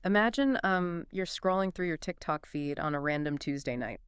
Imagine you're scrolling through your TikTok feed on a random Tuesday night.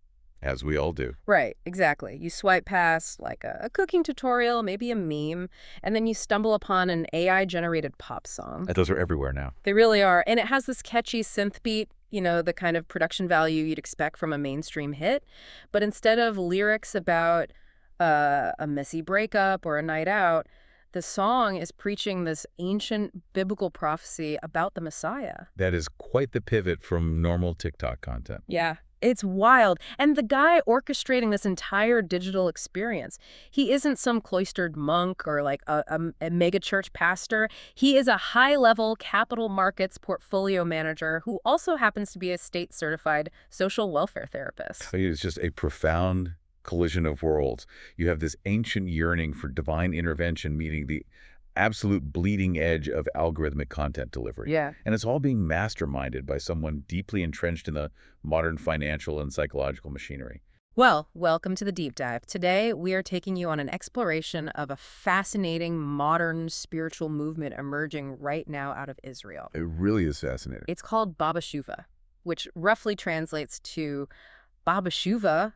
As we all do. Right, exactly. You swipe past like a cooking tutorial, maybe a meme, and then you stumble upon an AI-generated pop song. And those are everywhere now. They really are. And it has this catchy synth beat, the kind of production value you'd expect from a mainstream hit. But instead of lyrics about a messy breakup or a night out, the song is preaching this ancient biblical prophecy about the Messiah. That is quite the pivot from normal TikTok content. Yeah, it's wild. And the guy orchestrating this entire digital experience, he isn't some cloistered monk or like a mega church pastor. He is a high-level capital markets portfolio manager who also happens to be a state-certified social welfare therapist. It is just a profound collision of worlds. You have this ancient yearning for divine intervention meeting the absolute bleeding edge of algorithmic content delivery. Yeah. And it's all being masterminded by someone deeply entrenched in the modern financial and psychological machinery. Well, welcome to the Deep Dive. Today, we are taking you on an exploration of a fascinating modern spiritual movement emerging right now out of Israel. It really is fascinating. It's called BABASHUVA, which roughly translates to BABASHUVA,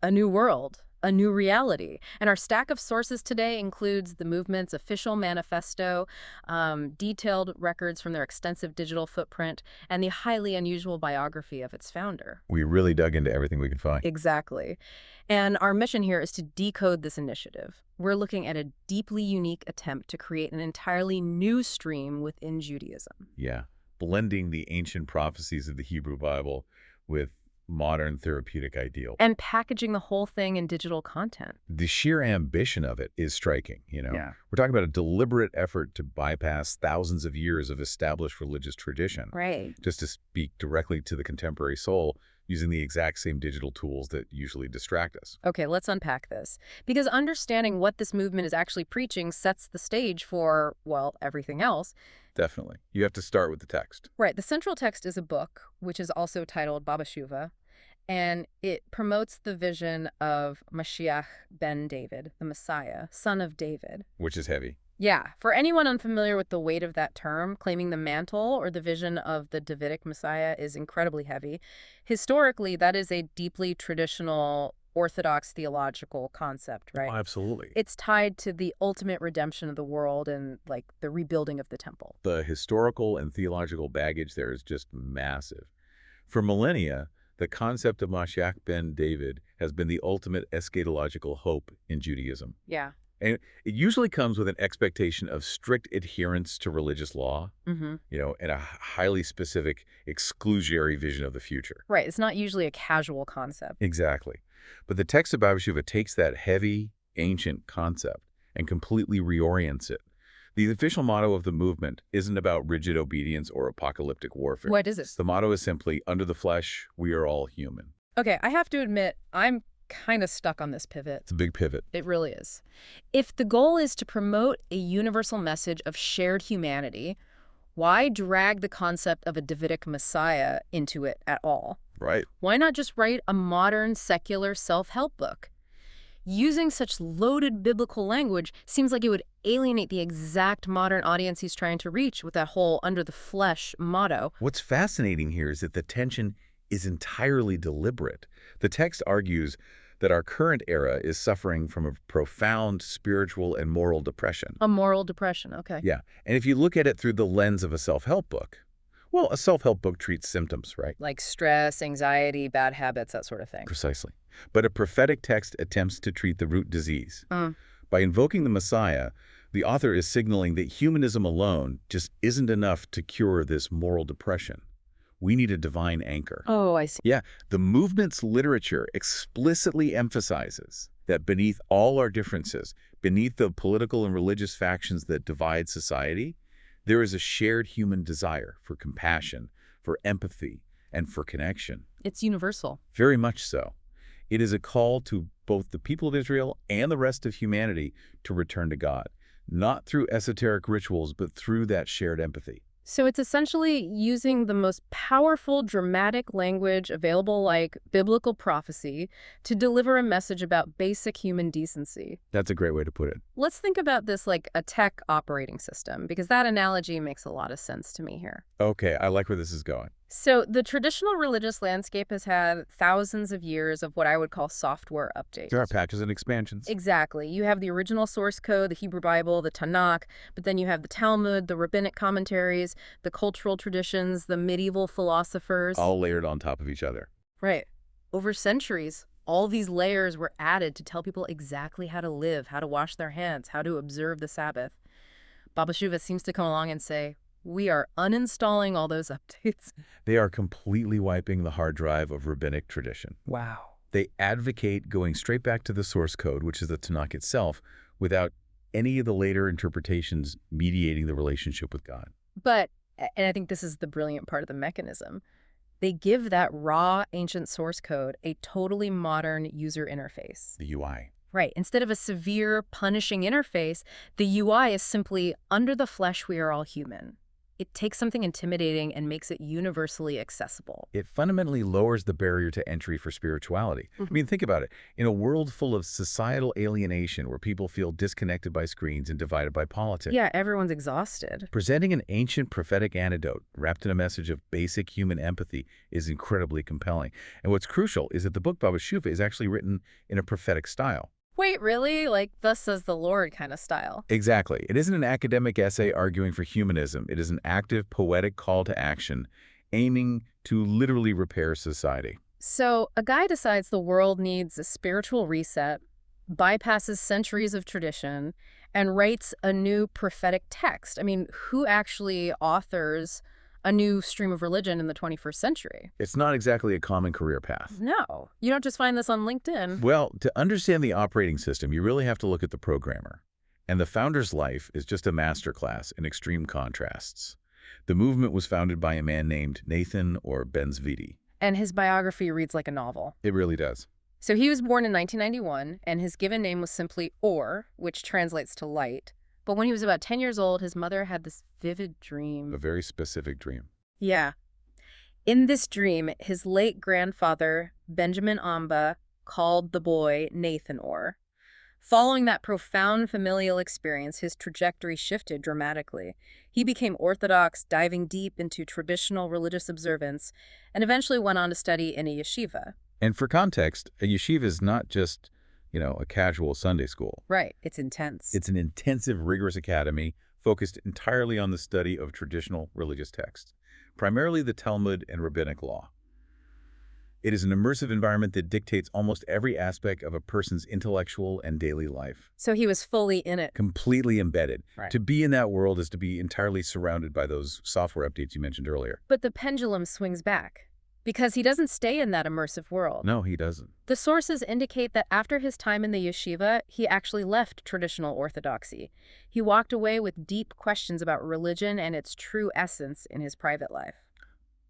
a new world, a new reality. And our stack of sources today includes the movement's official manifesto, detailed records from their extensive digital footprint, and the highly unusual biography of its founder. We really dug into everything we could find. Exactly. And our mission here is to decode this initiative. We're looking at a deeply unique attempt to create an entirely new stream within Judaism. Yeah. Blending the ancient prophecies of the Hebrew Bible with modern therapeutic ideal. And packaging the whole thing in digital content. The sheer ambition of it is striking, Yeah. We're talking about a deliberate effort to bypass thousands of years of established religious tradition. Right. Just to speak directly to the contemporary soul using the exact same digital tools that usually distract us. Okay, let's unpack this. Because understanding what this movement is actually preaching sets the stage for, well, everything else. Definitely. You have to start with the text. Right. The central text is a book, which is also titled BABASHUVA, and it promotes the vision of Mashiach ben David, the Messiah, son of David. Which is heavy. Yeah. For anyone unfamiliar with the weight of that term, claiming the mantle or the vision of the Davidic Messiah is incredibly heavy. Historically, that is a deeply traditional Orthodox theological concept, right? Oh, absolutely. It's tied to the ultimate redemption of the world and, like, the rebuilding of the temple. The historical and theological baggage there is just massive. For millennia, the concept of Mashiach ben David has been the ultimate eschatological hope in Judaism. Yeah. And it usually comes with an expectation of strict adherence to religious law, Mm-hmm. and a highly specific exclusionary vision of the future. Right. It's not usually a casual concept. Exactly. But the text of BABASHUVA takes that heavy, ancient concept and completely reorients it. The official motto of the movement isn't about rigid obedience or apocalyptic warfare. What is it? The motto is simply, under the flesh, we are all human. Okay, I have to admit, I'm kind of stuck on this pivot. It's a big pivot. It really is. If the goal is to promote a universal message of shared humanity, why drag the concept of a Davidic Messiah into it at all? Right. Why not just write a modern, secular self-help book? Using such loaded biblical language seems like it would alienate the exact modern audience he's trying to reach with that whole under the flesh motto. What's fascinating here is that the tension is entirely deliberate. The text argues that our current era is suffering from a profound spiritual and moral depression. A moral depression, okay. Yeah, and if you look at it through the lens of a self-help book, well, a self-help book treats symptoms, right? Like stress, anxiety, bad habits, that sort of thing. Precisely. But a prophetic text attempts to treat the root disease. By invoking the Messiah, the author is signaling that humanism alone just isn't enough to cure this moral depression. We need a divine anchor. Oh, I see. Yeah, the movement's literature explicitly emphasizes that beneath all our differences, beneath the political and religious factions that divide society, there is a shared human desire for compassion, for empathy, and for connection. It's universal. Very much so. It is a call to both the people of Israel and the rest of humanity to return to God, not through esoteric rituals, but through that shared empathy. So it's essentially using the most powerful dramatic language available, like biblical prophecy, to deliver a message about basic human decency. That's a great way to put it. Let's think about this like a tech operating system, because that analogy makes a lot of sense to me here. Okay, I like where this is going. So the traditional religious landscape has had thousands of years of what I would call software There are updates. patches and expansions. Exactly. You have the original source code, the Hebrew Bible, the Tanakh, but then you have the Talmud, the rabbinic commentaries, the cultural traditions, the medieval philosophers. All layered on top of each other. Right. Over centuries, all these layers were added to tell people exactly how to live, how to wash their hands, how to observe the Sabbath. BABASHUVA seems to come along and say, we are uninstalling all those updates. They are completely wiping the hard drive of rabbinic tradition. Wow. They advocate going straight back to the source code, which is the Tanakh itself, without any of the later interpretations mediating the relationship with God. But, and I think this is the brilliant part of the mechanism, they give that raw ancient source code a totally modern user interface. The UI. Right. Instead of a severe, punishing interface, the UI is simply, under the flesh, we are all human. It takes something intimidating and makes it universally accessible. It fundamentally lowers the barrier to entry for spirituality. I mean, think about it. In a world full of societal alienation where people feel disconnected by screens and divided by politics, Yeah, everyone's exhausted. presenting an ancient prophetic antidote wrapped in a message of basic human empathy is incredibly compelling. And what's crucial is that the book BABASHUVA is actually written in a prophetic style. Wait, really? Like, thus says the Lord kind of style? Exactly. It isn't an academic essay arguing for humanism. It is an active, poetic call to action aiming to literally repair society. So, a guy decides the world needs a spiritual reset, bypasses centuries of tradition, and writes a new prophetic text. I mean, who actually authors a new stream of religion in the 21st century? It's not exactly a common career path. No. You don't just find this on LinkedIn. Well, to understand the operating system, you really have to look at the programmer. And the founder's life is just a masterclass in extreme contrasts. The movement was founded by a man named Nathan or Ben-Zvi. And his biography reads like a novel. It really does. So he was born in 1991, and his given name was simply Or, which translates to light. But when he was about 10 years old, his mother had this vivid dream. A very specific dream. Yeah. In this dream, his late grandfather, Benjamin Amba, called the boy Nathan Orr. Following that profound familial experience, his trajectory shifted dramatically. He became Orthodox, diving deep into traditional religious observance, and eventually went on to study in a yeshiva. And for context, a yeshiva is not just, a casual Sunday school. Right, it's intense. It's an intensive, rigorous academy focused entirely on the study of traditional religious texts, primarily the Talmud and rabbinic law. It is an immersive environment that dictates almost every aspect of a person's intellectual and daily life. So he was fully in it. Completely embedded. Right. To be in that world is to be entirely surrounded by those software updates you mentioned earlier. But the pendulum swings back, because he doesn't stay in that immersive world. No, he doesn't. The sources indicate that after his time in the yeshiva, he actually left traditional orthodoxy. He walked away with deep questions about religion and its true essence in his private life.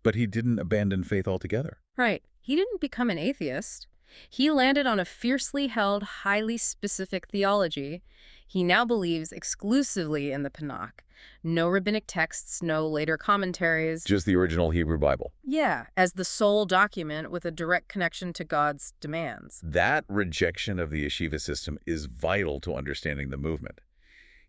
But he didn't abandon faith altogether. Right. He didn't become an atheist. He landed on a fiercely held, highly specific theology. He now believes exclusively in the Tanakh. No rabbinic texts, no later commentaries. Just the original Hebrew Bible. Yeah, as the sole document with a direct connection to God's demands. That rejection of the yeshiva system is vital to understanding the movement.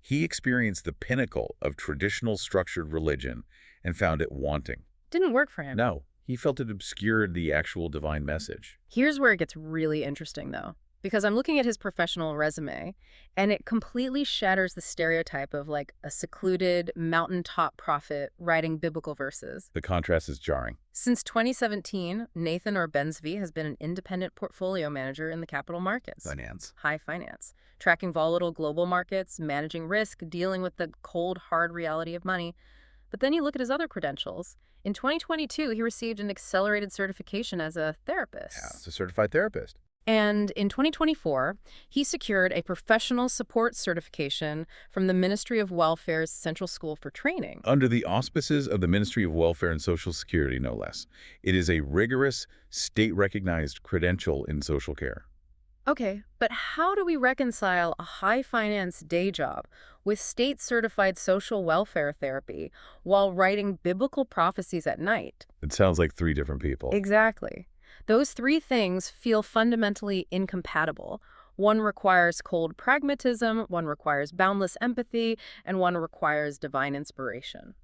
He experienced the pinnacle of traditional structured religion and found it wanting. Didn't work for him. No, he felt it obscured the actual divine message. Here's where it gets really interesting, though, because I'm looking at his professional resume, and it completely shatters the stereotype of, like, a secluded, mountaintop prophet writing biblical verses. The contrast is jarring. Since 2017, Nathan or Ben-Zvi has been an independent portfolio manager in the capital markets. Finance. High finance. Tracking volatile global markets, managing risk, dealing with the cold, hard reality of money. But then you look at his other credentials. In 2022, he received an accelerated certification as a therapist. Yeah, it's a certified therapist. And in 2024, he secured a professional support certification from the Ministry of Welfare's Central School for Training. Under the auspices of the Ministry of Welfare and Social Security, no less. It is a rigorous, state-recognized credential in social care. Okay, but how do we reconcile a high-finance day job with state-certified social welfare therapy while writing biblical prophecies at night? It sounds like three different people. Exactly. Those three things feel fundamentally incompatible. One requires cold pragmatism, one requires boundless empathy, and one requires divine inspiration.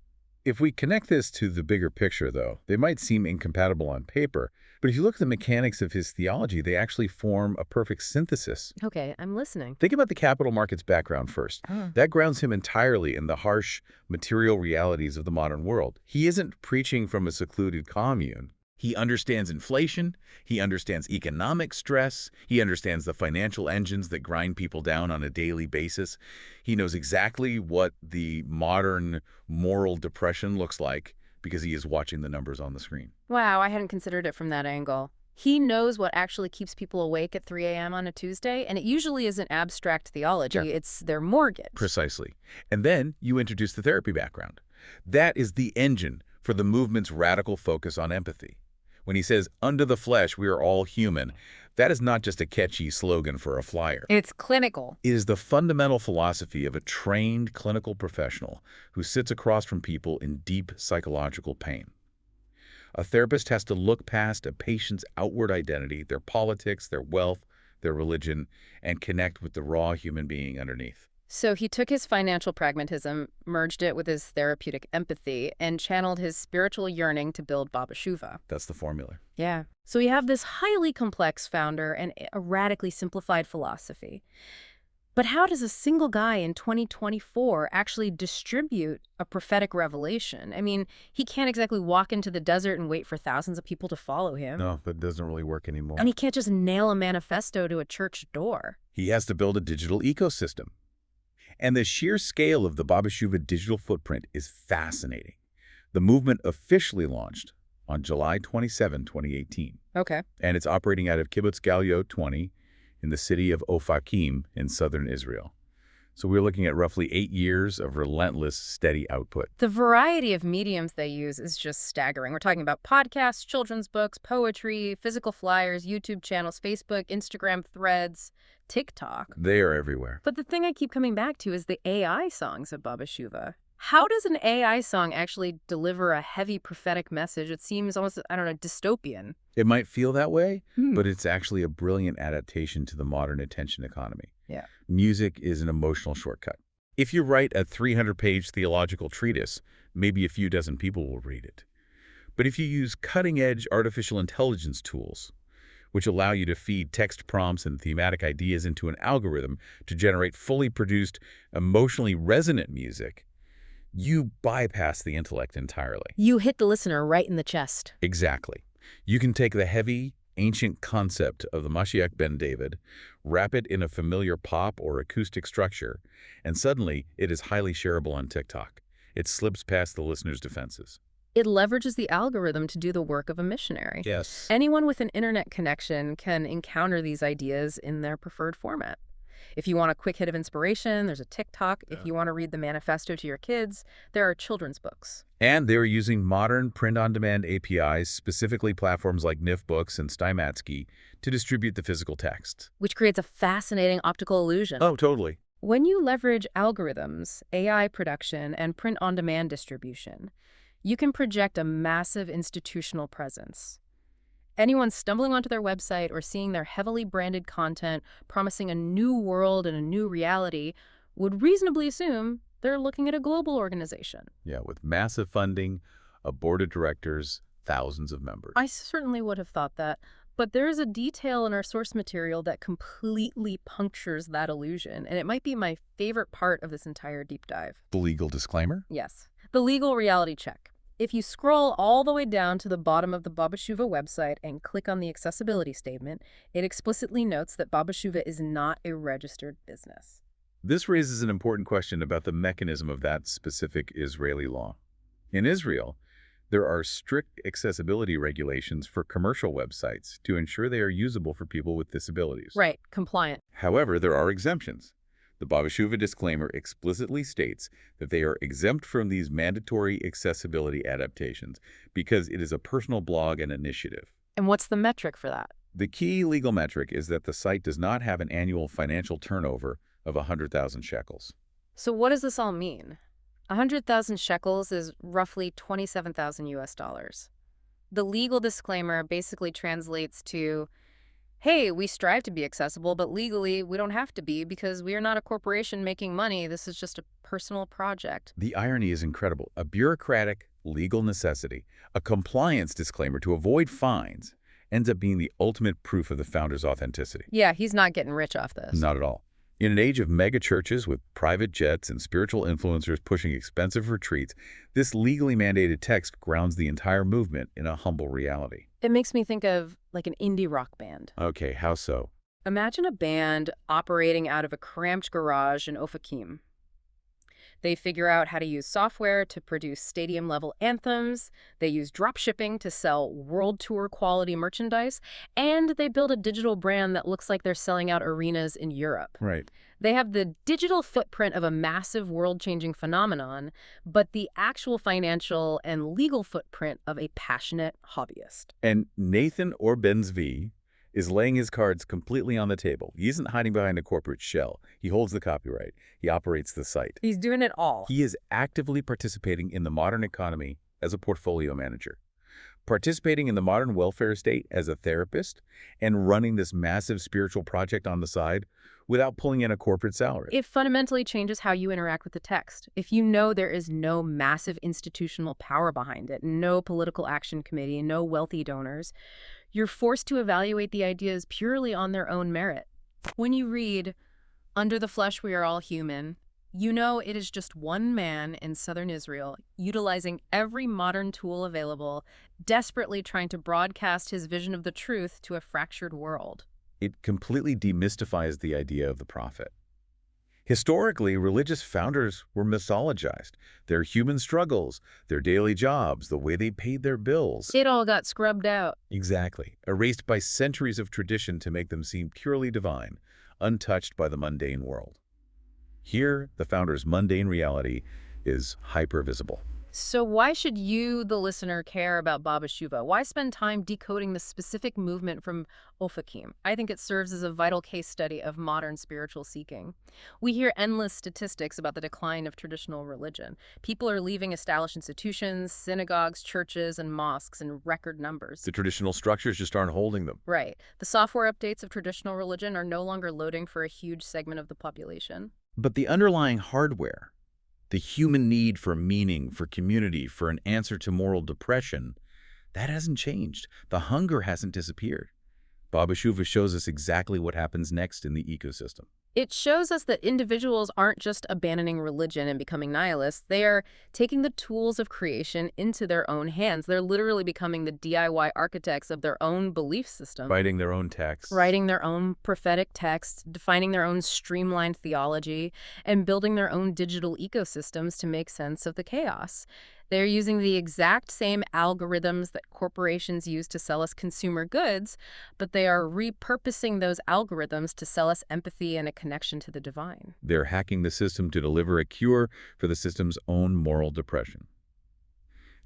If we connect this to the bigger picture, though, they might seem incompatible on paper, but if you look at the mechanics of his theology, they actually form a perfect synthesis. Okay, I'm listening. Think about the capital markets background first. That grounds him entirely in the harsh material realities of the modern world. He isn't preaching from a secluded commune. He understands inflation, he understands economic stress, he understands the financial engines that grind people down on a daily basis. He knows exactly what the modern moral depression looks like because he is watching the numbers on the screen. Wow, I hadn't considered it from that angle. He knows what actually keeps people awake at 3 a.m. on a Tuesday, and it usually isn't abstract theology, Yeah. it's their mortgage. Precisely. And then you introduce the therapy background. That is the engine for the movement's radical focus on empathy. When he says, "Under the flesh, we are all human," that is not just a catchy slogan for a flyer. It's clinical. It is the fundamental philosophy of a trained clinical professional who sits across from people in deep psychological pain. A therapist has to look past a patient's outward identity, their politics, their wealth, their religion, and connect with the raw human being underneath. So he took his financial pragmatism, merged it with his therapeutic empathy, and channeled his spiritual yearning to build BABASHUVA. That's the formula. Yeah. So we have this highly complex founder and a radically simplified philosophy. But how does a single guy in 2024 actually distribute a prophetic revelation? I mean, he can't exactly walk into the desert and wait for thousands of people to follow him. No, that doesn't really work anymore. And he can't just nail a manifesto to a church door. He has to build a digital ecosystem. And the sheer scale of the BABASHUVA digital footprint is fascinating. The movement officially launched on July 27, 2018. Okay. And it's operating out of Kibbutz Galileo 20 in the city of Ofakim in southern Israel. So we're looking at roughly 8 years of relentless, steady output. The variety of mediums they use is just staggering. We're talking about podcasts, children's books, poetry, physical flyers, YouTube channels, Facebook, Instagram threads, TikTok. They are everywhere. But the thing I keep coming back to is the AI songs of BABASHUVA. How does an AI song actually deliver a heavy prophetic message? It seems almost, I don't know, dystopian. It might feel that way, but it's actually a brilliant adaptation to the modern attention economy. Yeah. Music is an emotional shortcut. If you write a 300-page theological treatise, maybe a few dozen people will read it. But if you use cutting-edge artificial intelligence tools, which allow you to feed text prompts and thematic ideas into an algorithm to generate fully produced, emotionally resonant music, you bypass the intellect entirely. You hit the listener right in the chest. Exactly. You can take the heavy, ancient concept of the Mashiach ben David, wrap it in a familiar pop or acoustic structure, and suddenly it is highly shareable on TikTok. It slips past the listener's defenses. It leverages the algorithm to do the work of a missionary. Yes. Anyone with an internet connection can encounter these ideas in their preferred format. If you want a quick hit of inspiration, there's a TikTok. If you want to read the manifesto to your kids, there are children's books. And they're using modern print-on-demand APIs, specifically platforms like NIF Books and Stymatsky, to distribute the physical text. Which creates a fascinating optical illusion. Oh, totally. When you leverage algorithms, AI production, and print-on-demand distribution, you can project a massive institutional presence. Anyone stumbling onto their website or seeing their heavily branded content promising a new world and a new reality would reasonably assume they're looking at a global organization. Yeah, with massive funding, a board of directors, thousands of members. I certainly would have thought that, but there is a detail in our source material that completely punctures that illusion, and it might be my favorite part of this entire deep dive. The legal disclaimer? Yes, the legal reality check. If you scroll all the way down to the bottom of the BABASHUVA website and click on the accessibility statement, it explicitly notes that BABASHUVA is not a registered business. This raises an important question about the mechanism of that specific Israeli law. In Israel, there are strict accessibility regulations for commercial websites to ensure they are usable for people with disabilities. Right, compliant. However, there are exemptions. The BABASHUVA disclaimer explicitly states that they are exempt from these mandatory accessibility adaptations because it is a personal blog and initiative. And what's the metric for that? The key legal metric is that the site does not have an annual financial turnover of 100,000 shekels. So what does this all mean? 100,000 shekels is roughly 27,000 US dollars. The legal disclaimer basically translates to, hey, we strive to be accessible, but legally we don't have to be because we are not a corporation making money. This is just a personal project. The irony is incredible. A bureaucratic legal necessity, a compliance disclaimer to avoid fines, ends up being the ultimate proof of the founder's authenticity. Yeah, he's not getting rich off this. Not at all. In an age of mega churches with private jets and spiritual influencers pushing expensive retreats, this legally mandated text grounds the entire movement in a humble reality. It makes me think of like an indie rock band. Okay, how so? Imagine a band operating out of a cramped garage in Ofakim. They figure out how to use software to produce stadium-level anthems, they use drop shipping to sell world tour quality merchandise, and they build a digital brand that looks like they're selling out arenas in Europe. Right. They have the digital footprint of a massive world-changing phenomenon, but the actual financial and legal footprint of a passionate hobbyist. And Nathan Orbenzvi is laying his cards completely on the table. He isn't hiding behind a corporate shell. He holds the copyright. He operates the site. He's doing it all. He is actively participating in the modern economy as a portfolio manager, participating in the modern welfare state as a therapist, and running this massive spiritual project on the side without pulling in a corporate salary. It fundamentally changes how you interact with the text. If you know there is no massive institutional power behind it, no political action committee, no wealthy donors, you're forced to evaluate the ideas purely on their own merit. When you read, "Under the flesh we are all human," you know it is just one man in southern Israel utilizing every modern tool available, desperately trying to broadcast his vision of the truth to a fractured world. It completely demystifies the idea of the prophet. Historically, religious founders were mythologized. Their human struggles, their daily jobs, the way they paid their bills. It all got scrubbed out. Exactly. Erased by centuries of tradition to make them seem purely divine, untouched by the mundane world. Here, the founder's mundane reality is hyper-visible. So why should you, the listener, care about BABASHUVA? Why spend time decoding the specific movement from Ofakim? I think it serves as a vital case study of modern spiritual seeking. We hear endless statistics about the decline of traditional religion. People are leaving established institutions, synagogues, churches, and mosques in record numbers. The traditional structures just aren't holding them. Right. The software updates of traditional religion are no longer loading for a huge segment of the population. But the underlying hardware, the human need for meaning, for community, for an answer to moral depression, that hasn't changed. The hunger hasn't disappeared. BABASHUVA shows us exactly what happens next in the ecosystem. It shows us that individuals aren't just abandoning religion and becoming nihilists. They are taking the tools of creation into their own hands. They're literally becoming the DIY architects of their own belief system. Writing their own texts. Writing their own prophetic texts, defining their own streamlined theology, and building their own digital ecosystems to make sense of the chaos. They're using the exact same algorithms that corporations use to sell us consumer goods, but they are repurposing those algorithms to sell us empathy and a connection to the divine. They're hacking the system to deliver a cure for the system's own moral depression.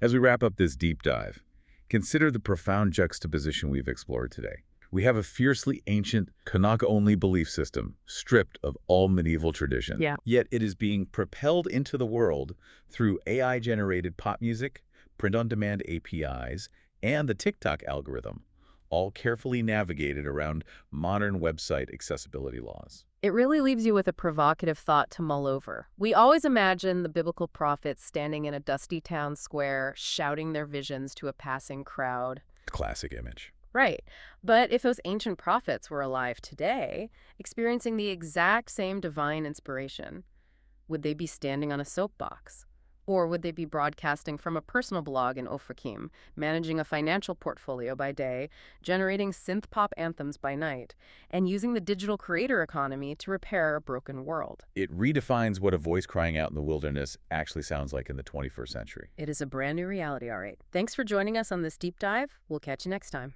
As we wrap up this deep dive, consider the profound juxtaposition we've explored today. We have a fiercely ancient, Tanakh-only belief system, stripped of all medieval tradition. Yet it is being propelled into the world through AI-generated pop music, print-on-demand APIs, and the TikTok algorithm, all carefully navigated around modern website accessibility laws. It really leaves you with a provocative thought to mull over. We always imagine the biblical prophets standing in a dusty town square, shouting their visions to a passing crowd. Classic image. Right. But if those ancient prophets were alive today, experiencing the exact same divine inspiration, would they be standing on a soapbox? Or would they be broadcasting from a personal blog in Ofakim, managing a financial portfolio by day, generating synth-pop anthems by night, and using the digital creator economy to repair a broken world? It redefines what a voice crying out in the wilderness actually sounds like in the 21st century. It is a brand new reality, all right. Thanks for joining us on this deep dive. We'll catch you next time.